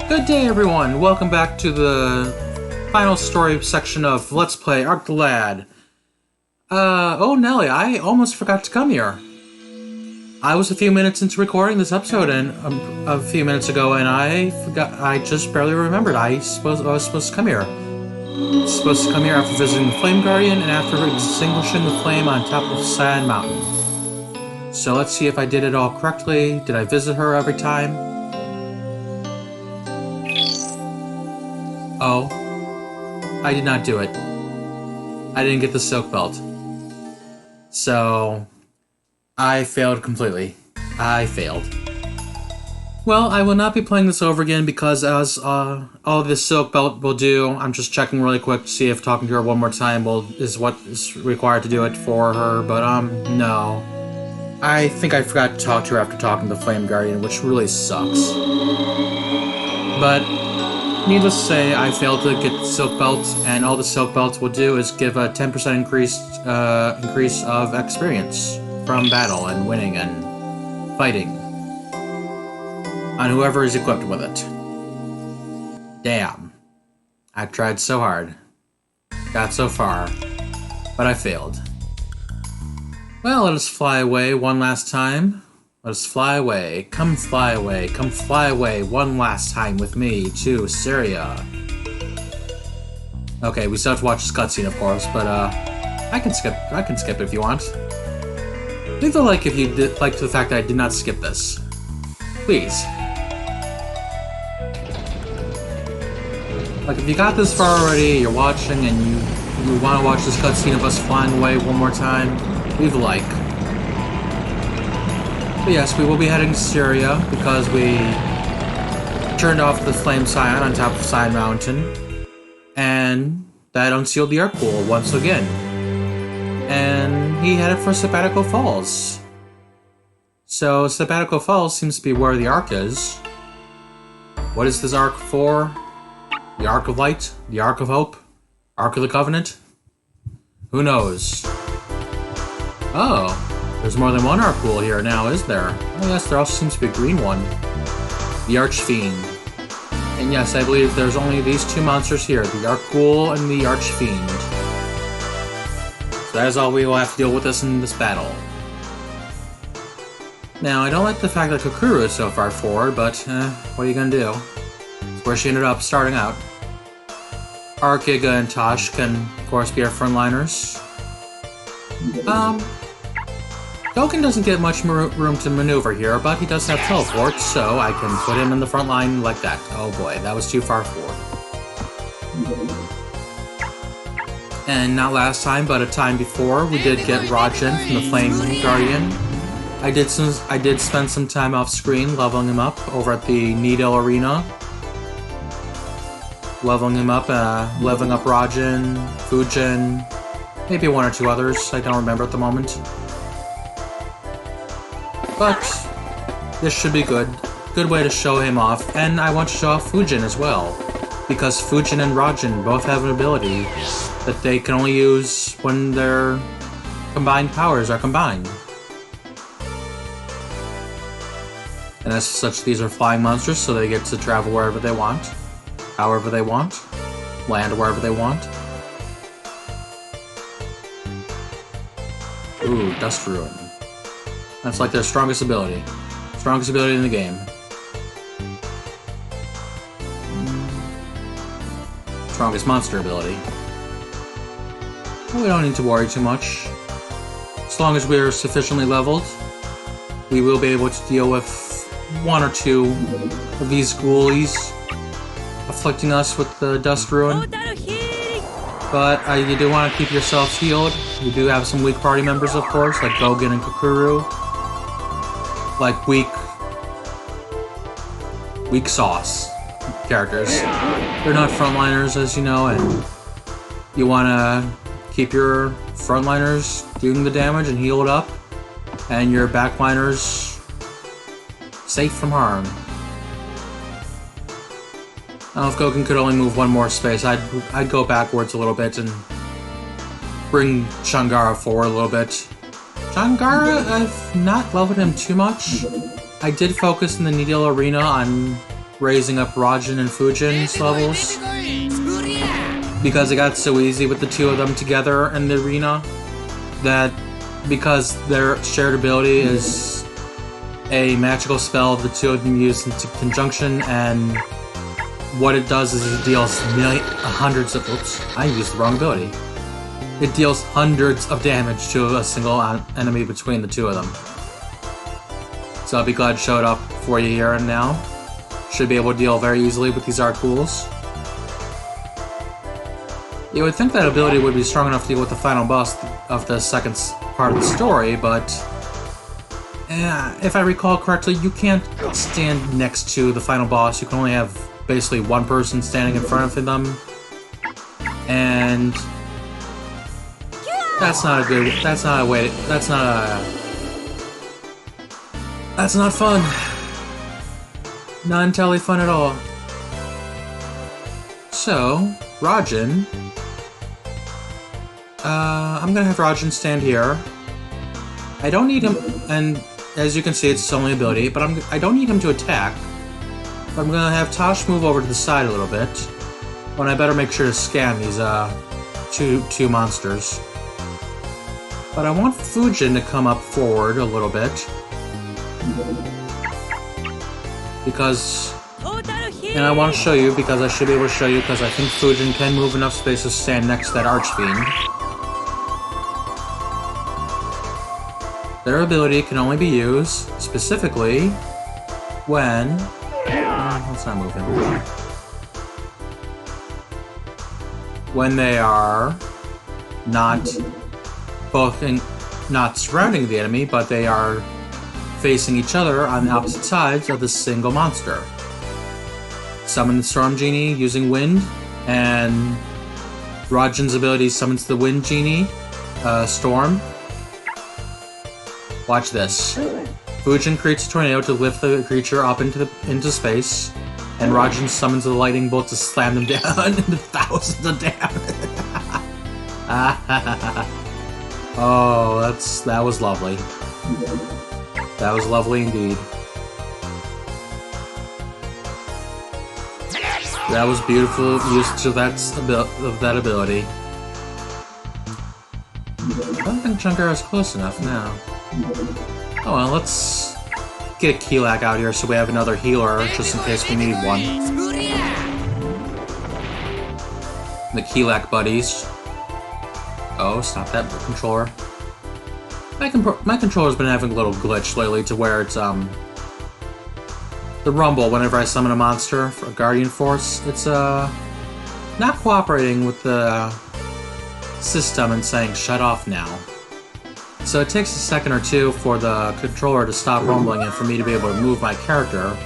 Good day, everyone! Welcome back to the final story section of Let's Play Ark the Lad. Oh Nelly, I almost forgot to come here. I was a few minutes into recording this episode and a few minutes ago, and I forgot. I just barely remembered. I was supposed to come here. Supposed to come here after visiting the Flame Guardian and after extinguishing the flame on top of Sand Mountain. So let's see if I did it all correctly. Did I visit her every time? Oh, I did not do it. I didn't get the silk belt. So, I failed completely. I failed. Well, I will not be playing this over again because as all this silk belt will do, I'm just checking really quick to see if talking to her one more time is what is required to do it for her, but no. I think I forgot to talk to her after talking to the Flame Guardian, which really sucks. But needless to say, I failed to get the silk belt, and all the silk belts will do is give a 10% increase of experience from battle and winning and fighting on whoever is equipped with it. Damn. I tried so hard. Got so far. But I failed. Well, let us fly away one last time. Let us fly away. Come fly away. Come fly away one last time with me to Syria. Okay, we still have to watch this cutscene, of course, but I can skip it if you want. Leave a like if you like the fact that I did not skip this. Please. Like, if you got this far already, you're watching, and you want to watch this cutscene of us flying away one more time, leave a like. But yes, we will be heading to Syria because we turned off the flame scion on top of Sand Mountain, and that unsealed the Ark Ghoul once again. And he headed for Sabatico Falls. So Sabatico Falls seems to be where the Ark is. What is this Ark for? The Ark of Light? The Ark of Hope? Ark of the Covenant? Who knows? Oh. There's more than one Ark Ghoul here now, is there? Oh yes, there also seems to be a green one. The Archfiend. And yes, I believe there's only these two monsters here, the Ark Ghoul and the Archfiend. So that is all we will have to deal with us in this battle. Now, I don't like the fact that Kokuru is so far forward, but what are you gonna do? It's where she ended up starting out. Arkiga and Tosh can, of course, be our frontliners. Doken doesn't get much room to maneuver here, but he does have teleport, so I can put him in the front line like that. Oh boy, that was too far forward. And not last time, but a time before, we did get Rajan from the Flame Guardian. I did spend some time off screen leveling him up over at the Needle Arena. Leveling up Rajan, Fujin, maybe one or two others, I don't remember at the moment. But this should be good. Good way to show him off, and I want to show off Fujin as well, because Fujin and Rajan both have an ability that they can only use when their combined powers are combined. And as such, these are flying monsters, so they get to travel wherever they want, however they want, land wherever they want. Ooh, Dust Ruin. That's like their strongest ability. Strongest ability in the game. Strongest monster ability. Well, we don't need to worry too much. As long as we're sufficiently leveled, we will be able to deal with one or two of these ghoulies afflicting us with the Dust Ruin. But you do want to keep yourselves healed. You do have some weak party members, of course, like Gogen and Kokuru. Like weak sauce characters. They're not frontliners, as you know, and you want to keep your frontliners doing the damage and healed up, and your backliners safe from harm. Now, if Gogen could only move one more space, I'd go backwards a little bit and bring Shangara forward a little bit. Shangara, I've not leveled him too much. I did focus in the Needle Arena on raising up Rajin and Fujin's levels. Because it got so easy with the two of them together in the arena, that because their shared ability is a magical spell the two of them use in conjunction, and what it does is it deals hundreds of... Oops, I used the wrong ability. It deals hundreds of damage to a single enemy between the two of them. So I'll be glad to show it up for you here and now. Should be able to deal very easily with these Ark Ghouls. You would think that ability would be strong enough to deal with the final boss of the second part of the story, but if I recall correctly, you can't stand next to the final boss. You can only have basically one person standing in front of them, and that's not a good. That's not a way. That's not fun. Not entirely fun at all. So, Rajin. I'm gonna have Rajin stand here. I don't need him, and as you can see, it's his only ability, but I don't need him to attack. But I'm gonna have Tosh move over to the side a little bit. When I better make sure to scan these two monsters. But I want Fujin to come up forward a little bit. Because... And I want to show you, because I should be able to show you, because I think Fujin can move enough space to stand next to that Archfiend. Their ability can only be used, specifically, when... let's not move him. When they are not not surrounding the enemy, but they are facing each other on the opposite sides of the single monster. Summon the Storm Genie using Wind, and Rajin's ability summons the Wind Genie, Storm. Watch this. Fujin creates a tornado to lift the creature up into space, and Rajin summons the lightning bolt to slam them down into thousands of damage. Oh, that was lovely. That was lovely indeed. That was beautiful use of that ability. I don't think Chungara's close enough now. Oh well, let's get a Keylak out here so we have another healer just in case we need one. The Keylak buddies. Oh, stop that controller. My controller's been having a little glitch lately to where it's the rumble whenever I summon a monster for a Guardian Force. It's not cooperating with the system and saying shut off now. So it takes a second or two for the controller to stop rumbling and for me to be able to move my character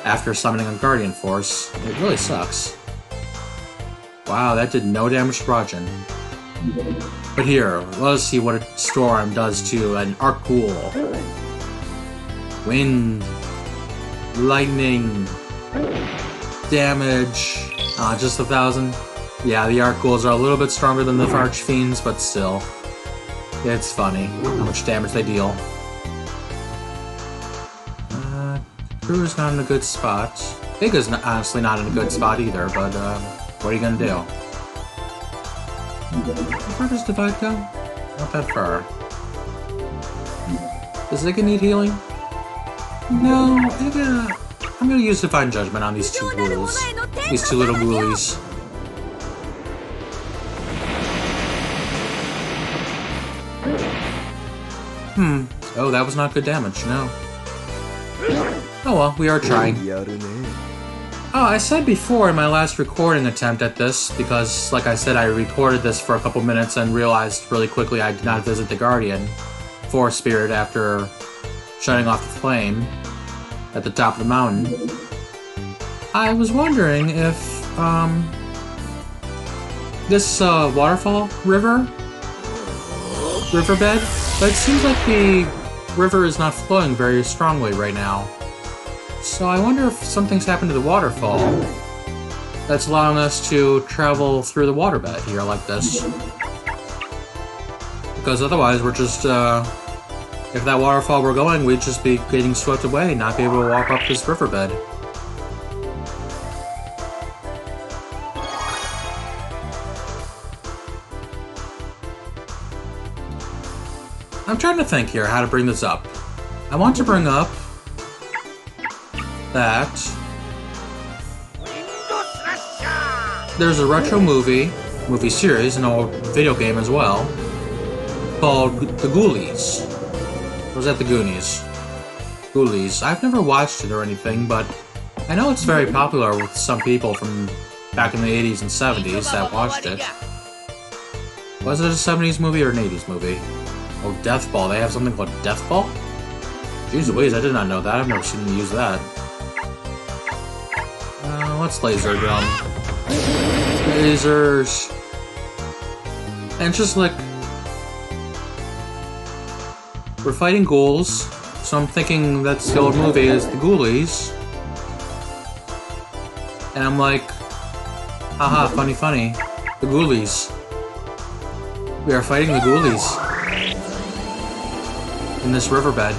after summoning a Guardian Force. It really sucks. Wow, that did no damage to Rajin. But here, let us see what a storm does to an Ark Ghoul. Wind. Lightning. Damage. Just 1,000. Yeah, the Ark Ghouls are a little bit stronger than the Archfiends, but still. It's funny how much damage they deal. Crew's not in a good spot. Biga's honestly not in a good spot either, but what are you gonna do? How far does Divide go? Not that far. Does Zigga need healing? No, I'm gonna use Divine Judgment on these two ghouls. These two little ghoulies. Oh, that was not good damage, no. Oh well, we are trying. Oh, I said before in my last recording attempt at this, because, like I said, I recorded this for a couple minutes and realized really quickly I did not visit the Guardian Force Spirit after shutting off the flame at the top of the mountain. I was wondering if, this, waterfall riverbed, but it seems like the river is not flowing very strongly right now. So I wonder if something's happened to the waterfall that's allowing us to travel through the waterbed here like this. Because otherwise we're just, if that waterfall were going, we'd just be getting swept away, not be able to walk up this riverbed. I'm trying to think here how to bring this up. I want to bring up that there's a retro movie series, and a video game as well, called The Ghoulies. Or was that The Goonies? Ghoulies. I've never watched it or anything, but I know it's very popular with some people from back in the 80s and 70s that watched it. Was it a 70s movie or an 80s movie? Oh, Death Ball. They have something called Death Ball? Jeez Louise, I did not know that. I've never seen them use that. What's laser gun? Lasers. And it's just like... we're fighting ghouls, so I'm thinking that's the old movie is The Ghoulies. And I'm like... haha, funny funny. The Ghoulies. We are fighting the Ghoulies. In this riverbed.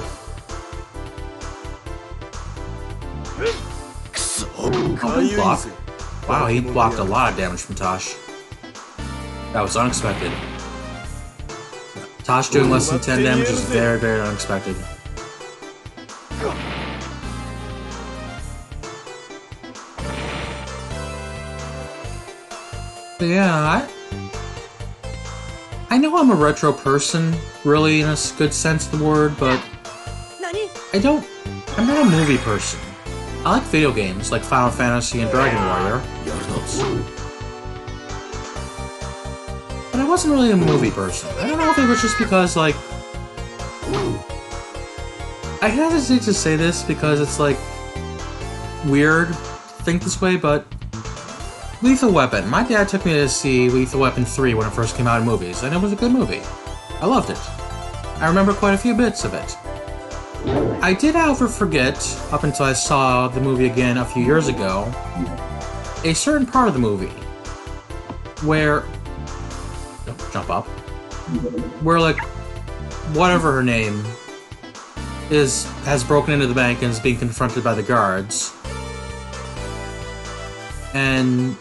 Oh, he blocked. Wow, he blocked a lot of damage from Tosh. That was unexpected. Tosh doing less than 10 damage is very, very unexpected. But yeah, I know I'm a retro person, really in a good sense of the word, but I'm not a movie person. I like video games, like Final Fantasy and Dragon Warrior. But I wasn't really a movie person. I don't know if it was just because, like... I hesitate to say this because it's, like, weird to think this way, but... Lethal Weapon. My dad took me to see Lethal Weapon 3 when it first came out in movies, and it was a good movie. I loved it. I remember quite a few bits of it. I did, however, forget, up until I saw the movie again a few years ago, a certain part of the movie where... jump up. Where, like, whatever her name has broken into the bank and is being confronted by the guards. And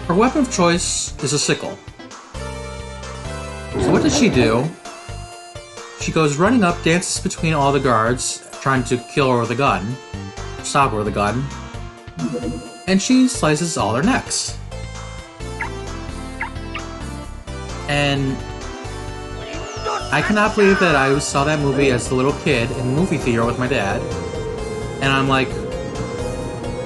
her weapon of choice is a sickle. So what does she do? She goes running up, dances between all the guards, trying to kill her with a gun, stop her with a gun, and she slices all their necks. And I cannot believe that I saw that movie as a little kid in the movie theater with my dad, and I'm like,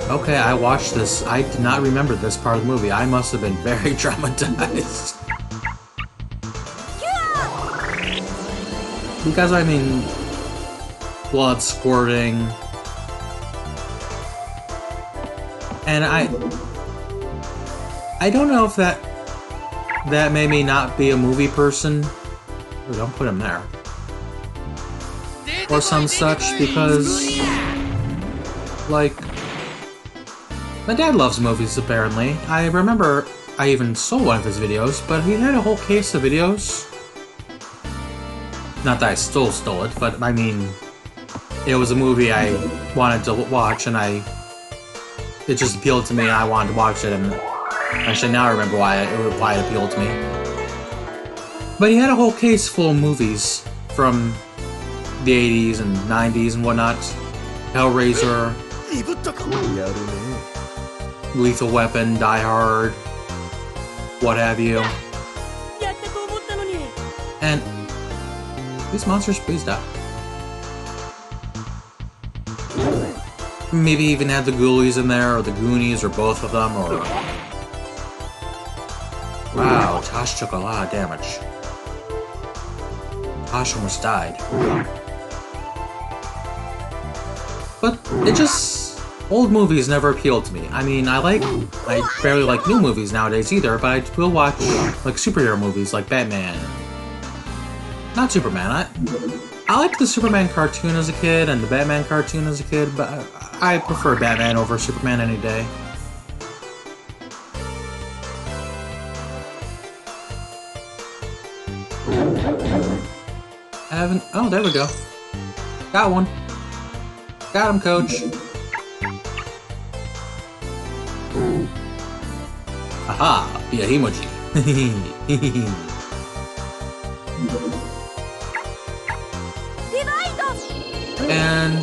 okay, I watched this. I do not remember this part of the movie. I must have been very traumatized. Because, I mean, blood squirting. And I don't know if that made me not be a movie person. Ooh, don't put him there. Or some such, because, like, my dad loves movies, apparently. I remember I even sold one of his videos, but he had a whole case of videos. Not that I stole it, but I mean, it was a movie I wanted to watch, and it just appealed to me, and I wanted to watch it, and actually now I remember why it appealed to me. But he had a whole case full of movies from the 80s and 90s and whatnot. Hellraiser, Lethal Weapon, Die Hard, what have you. And these monsters, please die. Maybe even had the Ghoulies in there, or the Goonies, or both of them, or... Wow, Tosh took a lot of damage. Tosh almost died. But it just... Old movies never appealed to me. I mean, I barely like new movies nowadays either, but I will watch, like, superhero movies, like Batman. Not Superman. I liked the Superman cartoon as a kid and the Batman cartoon as a kid, but I prefer Batman over Superman any day. Oh, there we go. Got one. Got him, coach. Aha! Be a emoji. And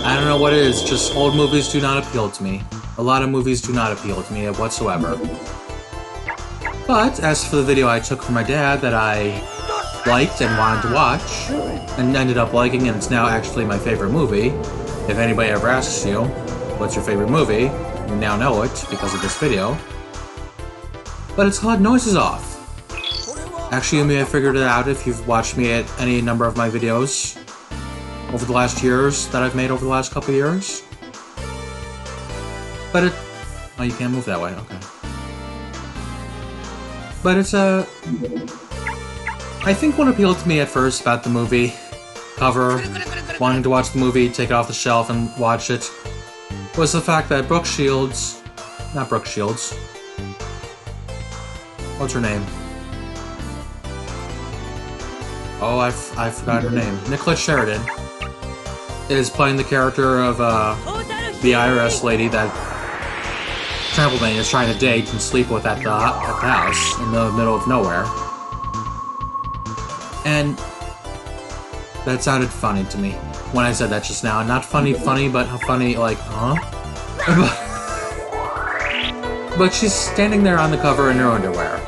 I don't know what it is, just old movies do not appeal to me. A lot of movies do not appeal to me whatsoever. But as for the video I took from my dad that I liked and wanted to watch, and ended up liking, and it's now actually my favorite movie. If anybody ever asks you, what's your favorite movie? You now know it because of this video. But it's called Noises Off. Actually, you may have figured it out if you've watched me at any number of my videos over the last years that I've made over the last couple of years. But oh, you can't move that way, okay. But it's I think what appealed to me at first about the movie cover, wanting to watch the movie, take it off the shelf and watch it, was the fact that Brooke Shields, not Brooke Shields, what's her name? Oh, I forgot her name. Nicholas Sheridan is playing the character of the IRS lady that Trampleman is trying to date and sleep with at the house in the middle of nowhere. And that sounded funny to me when I said that just now. Not funny, but funny, like, huh? But she's standing there on the cover in her underwear.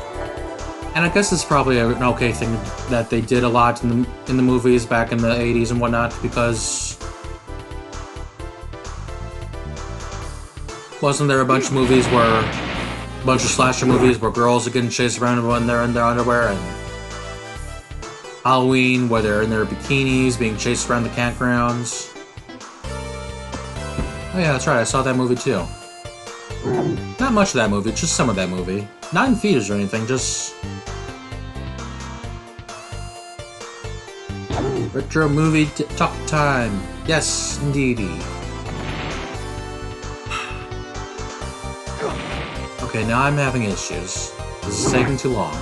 And I guess it's probably an okay thing that they did a lot in the movies back in the 80s and whatnot, because wasn't there a bunch of slasher movies where girls are getting chased around when they're in their underwear, and Halloween where they're in their bikinis being chased around the campgrounds? Oh yeah, that's right, I saw that movie too. Not much of that movie, just some of that movie. Not in theaters or anything, just retro movie talk time. Yes, indeedy. Okay, now I'm having issues. This is taking too long.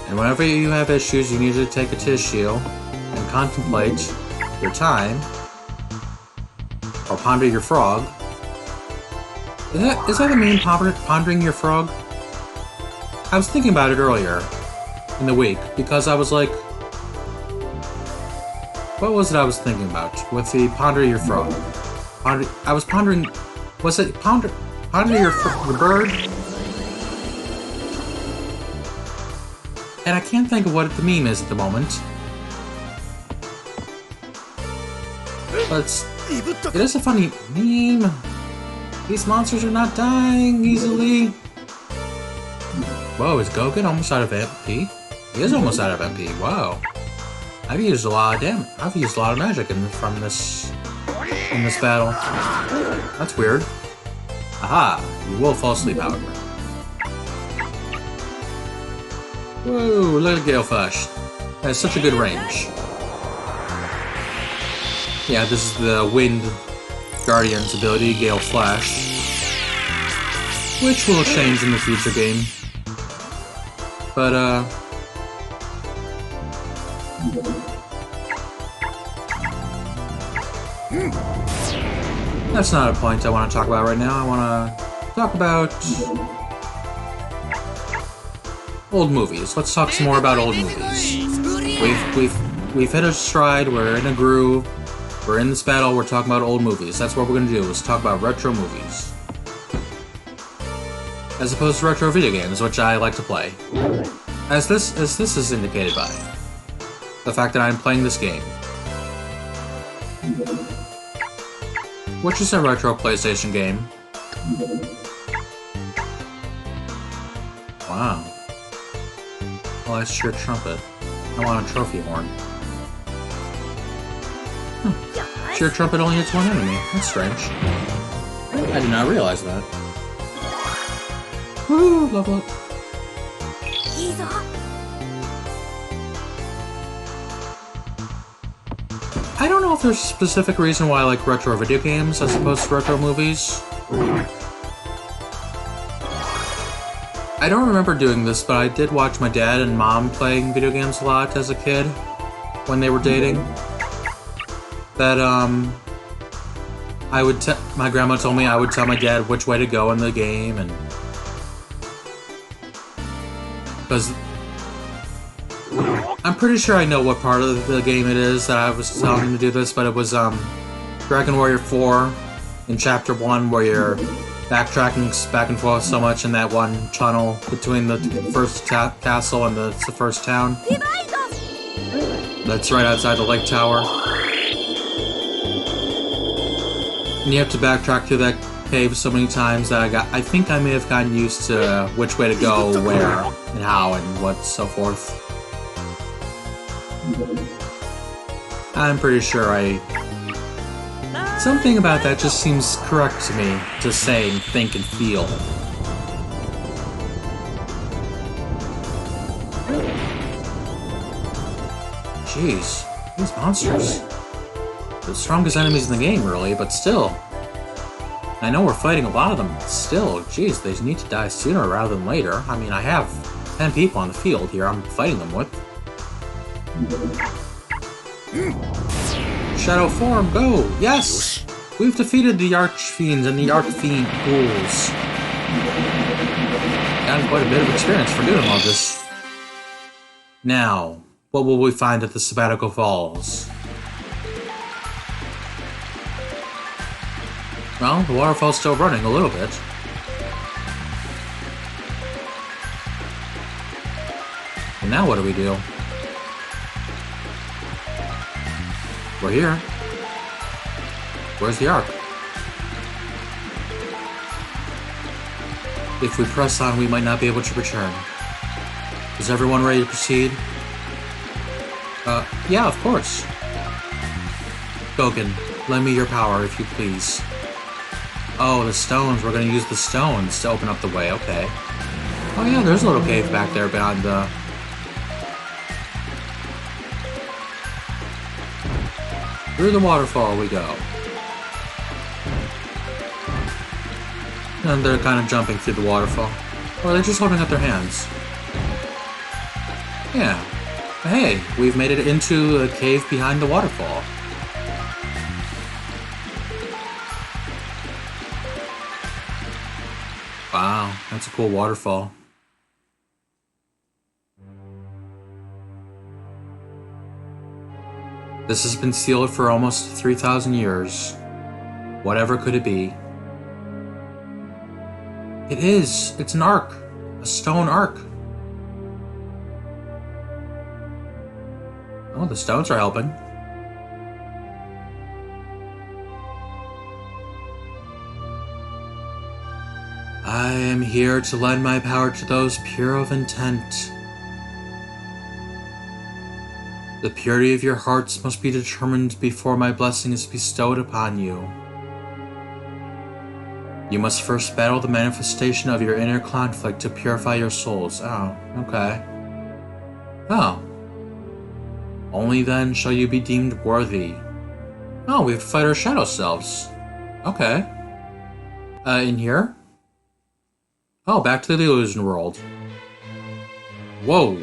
And whenever you have issues, you need to take a tissue and contemplate your time, or ponder your frog. Is that the mean pondering your frog? I was thinking about it earlier in the week, because I was like, what was it I was thinking about with the ponder your frog? I was pondering, was it ponder your bird? And I can't think of what the meme is at the moment. But it is a funny meme. These monsters are not dying easily. Whoa, is Gogan almost out of MP? He is almost out of MP. Wow. I've used a lot of damage. I've used a lot of magic in this battle. That's weird. Aha! You will fall asleep, however. Whoa, look at Gale Flash. That has such a good range. Yeah, this is the Wind Guardian's ability, Gale Flash, which will change in the future game. But, that's not a point I want to talk about right now. I want to talk about old movies. Let's talk some more about old movies. We've hit a stride. We're in a groove. We're in this battle. We're talking about old movies. That's what we're gonna do. Is talk about retro movies, as opposed to retro video games, which I like to play. As this is indicated by the fact that I'm playing this game, which is a retro PlayStation game. Wow. Well, that's your trumpet. I want a trophy horn. Your trumpet only hits one enemy. That's strange. I did not realize that. Woo! Level up. I don't know if there's a specific reason why I like retro video games as opposed to retro movies. I don't remember doing this, but I did watch my dad and mom playing video games a lot as a kid when they were dating. That, my grandma told me I would tell my dad which way to go in the game, and Because I'm pretty sure I know what part of the game it is that I was telling him to do this, but it was Dragon Warrior 4 in Chapter 1 where you're backtracking back and forth so much in that one tunnel between the first castle and the first town. That's right outside the lake tower. And you have to backtrack through that cave so many times that I think I may have gotten used to which way to go, where, and how, and what, so forth. I'm pretty sure something about that just seems correct to me to say and think and feel. Jeez, these monsters. They're the strongest enemies in the game, really, but still. I know we're fighting a lot of them, but still, jeez, they need to die sooner rather than later. I mean, I have 10 people on the field here I'm fighting them with. Shadow form, go! Yes! We've defeated the Arch-Fiends and the Ark Ghouls. Gotten quite a bit of experience for doing all this. Now, what will we find at the Sabatico Falls? Well, the waterfall's still running a little bit. And now what do we do? We're here. Where's the Ark? If we press on, we might not be able to return. Is everyone ready to proceed? Yeah, of course. Gogan, lend me your power, if you please. Oh, the stones. We're gonna use the stones to open up the way, okay. Oh yeah, there's a little cave back there beyond the... Through the waterfall we go. And they're kind of jumping through the waterfall. Or they're just holding up their hands. Yeah. Hey, we've made it into a cave behind the waterfall. Wow, that's a cool waterfall. This has been sealed for almost 3,000 years. Whatever could it be? It is! It's an ark! A stone ark! Oh, the stones are helping. I am here to lend my power to those pure of intent. The purity of your hearts must be determined before my blessing is bestowed upon you. You must first battle the manifestation of your inner conflict to purify your souls. Oh, okay. Oh. Only then shall you be deemed worthy. Oh, we have to fight our shadow selves. Okay. In here? Oh, back to the illusion world. Whoa.